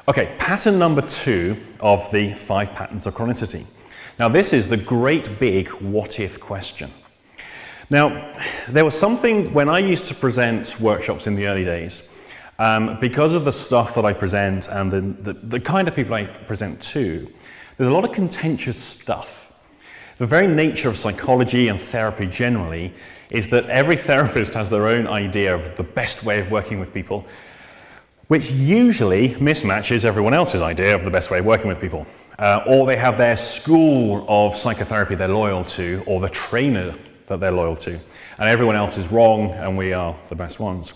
Okay, pattern number 2 of the 5 patterns of chronicity. Now this is the great big what if question. Now, there was something when I used to present workshops in the early days, because of the stuff that I present and the kind of people I present to, there's a lot of contentious stuff. The very nature of psychology and therapy generally is that every therapist has their own idea of the best way of working with people, which usually mismatches everyone else's idea of the best way of working with people. Or they have their school of psychotherapy they're loyal to, or the trainer that they're loyal to, and everyone else is wrong and we are the best ones.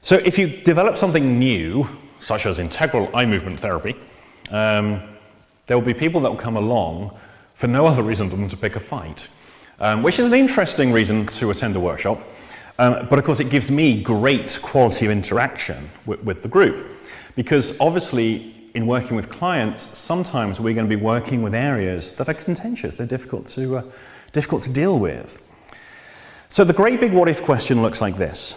So if you develop something new, such as integral eye movement therapy, there will be people that will come along for no other reason than to pick a fight, which is an interesting reason to attend a workshop. But of course it gives me great quality of interaction with the group, because obviously in working with clients, sometimes we're going to be working with areas that are contentious, they're difficult to deal with. So the great big what if question looks like this.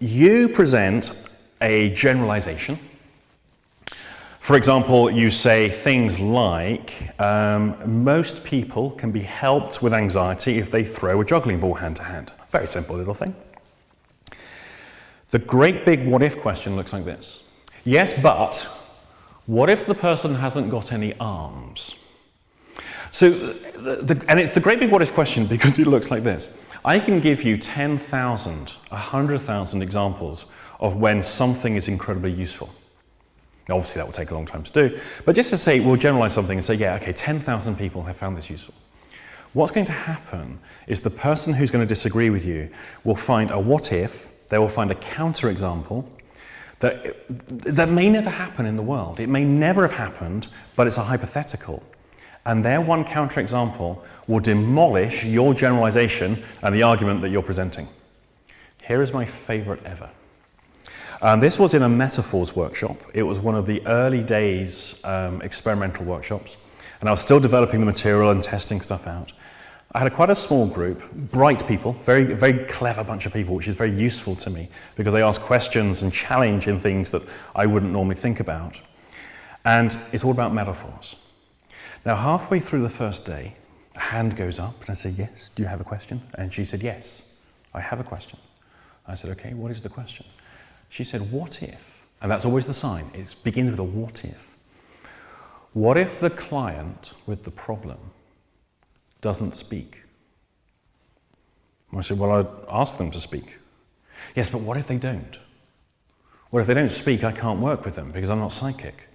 You present a generalization. For example, you say things like, most people can be helped with anxiety if they throw a juggling ball hand to hand. Very simple little thing. The great big what if question looks like this. Yes, but what if the person hasn't got any arms? So, and it's the great big what if question because it looks like this. I can give you 10,000, 100,000 examples of when something is incredibly useful. Obviously that will take a long time to do, but just to say, we'll generalize something and say, yeah, okay, 10,000 people have found this useful. What's going to happen is the person who's going to disagree with you will find a what if, they will find a counterexample that may never happen in the world. It may never have happened, but it's a hypothetical. And their one counterexample will demolish your generalization and the argument that you're presenting. Here is my favorite ever. This was in a metaphors workshop. It was one of the early days experimental workshops, and I was still developing the material and testing stuff out. I had quite a small group, bright people, very clever bunch of people, which is very useful to me because they ask questions and challenge in things that I wouldn't normally think about. And it's all about metaphors. Now, halfway through the first day, a hand goes up and I say, yes, do you have a question? And she said, yes, I have a question. I said, okay, what is the question? She said, what if? And that's always the sign. It begins with a what if. What if the client with the problem doesn't speak? I said, well, I'd ask them to speak. Yes, but what if they don't? What if they don't speak? I can't work with them because I'm not psychic.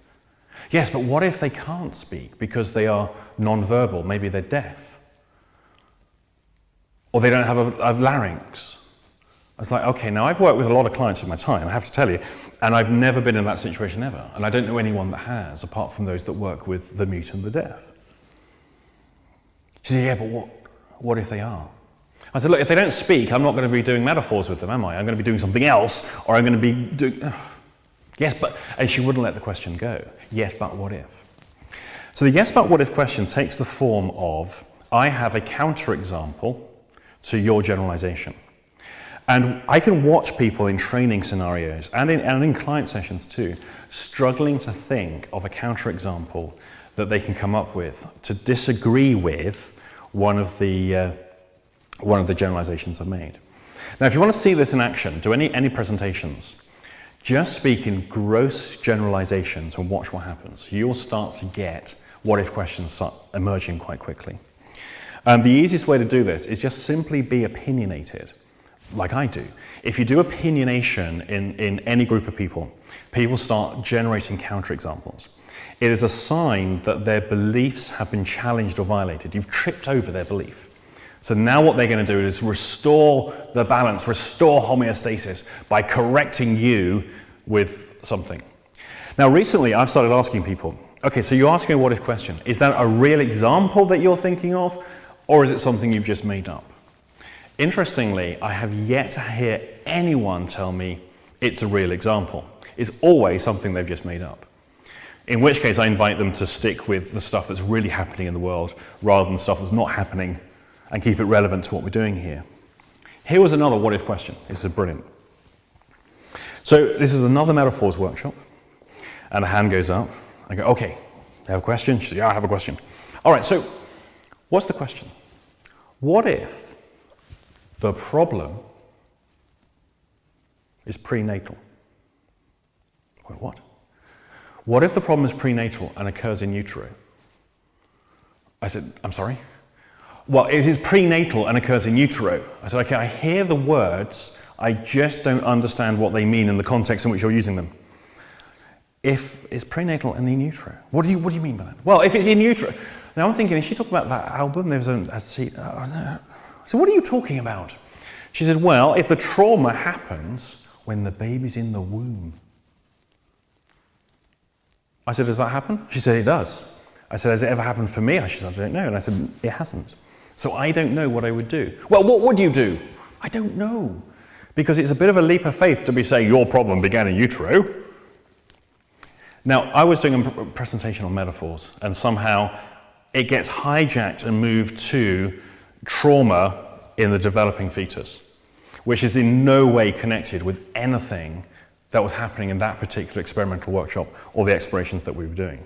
Yes, but what if they can't speak because they are non-verbal? Maybe they're deaf. Or they don't have a larynx. I was like, okay, now I've worked with a lot of clients in my time, I have to tell you, and I've never been in that situation ever. And I don't know anyone that has, apart from those that work with the mute and the deaf. She said, yeah, but what if they are? I said, look, if they don't speak, I'm not going to be doing metaphors with them, am I? I'm going to be doing something else, or I'm going to be doing... Yes, but... And she wouldn't let the question go. Yes, but what if? So the yes, but what if question takes the form of, I have a counterexample to your generalization. And I can watch people in training scenarios, and in client sessions too, struggling to think of a counterexample that they can come up with to disagree with one of the generalizations I've made. Now, if you want to see this in action, do any presentations, just speak in gross generalizations and watch what happens. You'll start to get what-if questions start emerging quite quickly. The easiest way to do this is just simply be opinionated, like I do. If you do opinionation in any group of people, people start generating counterexamples. It is a sign that their beliefs have been challenged or violated. You've tripped over their belief. So now what they're going to do is restore the balance, restore homeostasis by correcting you with something. Now recently I've started asking people, okay, so you're asking a what if question. Is that a real example that you're thinking of, or is it something you've just made up? Interestingly, I have yet to hear anyone tell me it's a real example. It's always something they've just made up. In which case I invite them to stick with the stuff that's really happening in the world rather than stuff that's not happening, and keep it relevant to what we're doing here. Here was another what if question. This is brilliant. So this is another metaphors workshop. And a hand goes up. I go, okay, you have a question? She says, yeah, I have a question. All right, so what's the question? What if the problem is prenatal? Wait, what? What if the problem is prenatal and occurs in utero? I said, I'm sorry? Well, it is prenatal and occurs in utero. I said, okay, I hear the words, I just don't understand what they mean in the context in which you're using them. If it's prenatal and in utero, what do you mean by that? Well, if it's in utero, now I'm thinking, is she talking about that album? There was a seat. Oh, no. So what are you talking about? She says, well, if the trauma happens when the baby's in the womb. I said, does that happen? She said, it does. I said, has it ever happened for me? She said, I don't know. And I said, it hasn't. So I don't know what I would do. Well, what would you do? I don't know. Because it's a bit of a leap of faith to be saying your problem began in utero. Now, I was doing a presentation on metaphors, and somehow it gets hijacked and moved to trauma in the developing fetus, which is in no way connected with anything that was happening in that particular experimental workshop or the explorations that we were doing.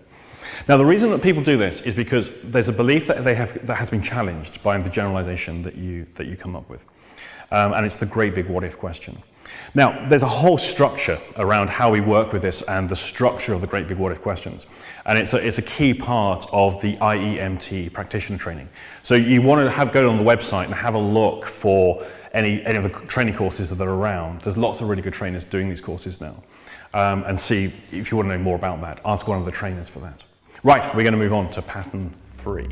Now, the reason that people do this is because there's a belief that that has been challenged by the generalization that you come up with. And it's the great big what if question. Now, there's a whole structure around how we work with this and the structure of the great big what if questions. And it's a key part of the IEMT practitioner training. So you want to go on the website and have a look for any of the training courses that are around. There's lots of really good trainers doing these courses now. And see if you want to know more about that. Ask one of the trainers for that. Right, we're going to move on to pattern 3.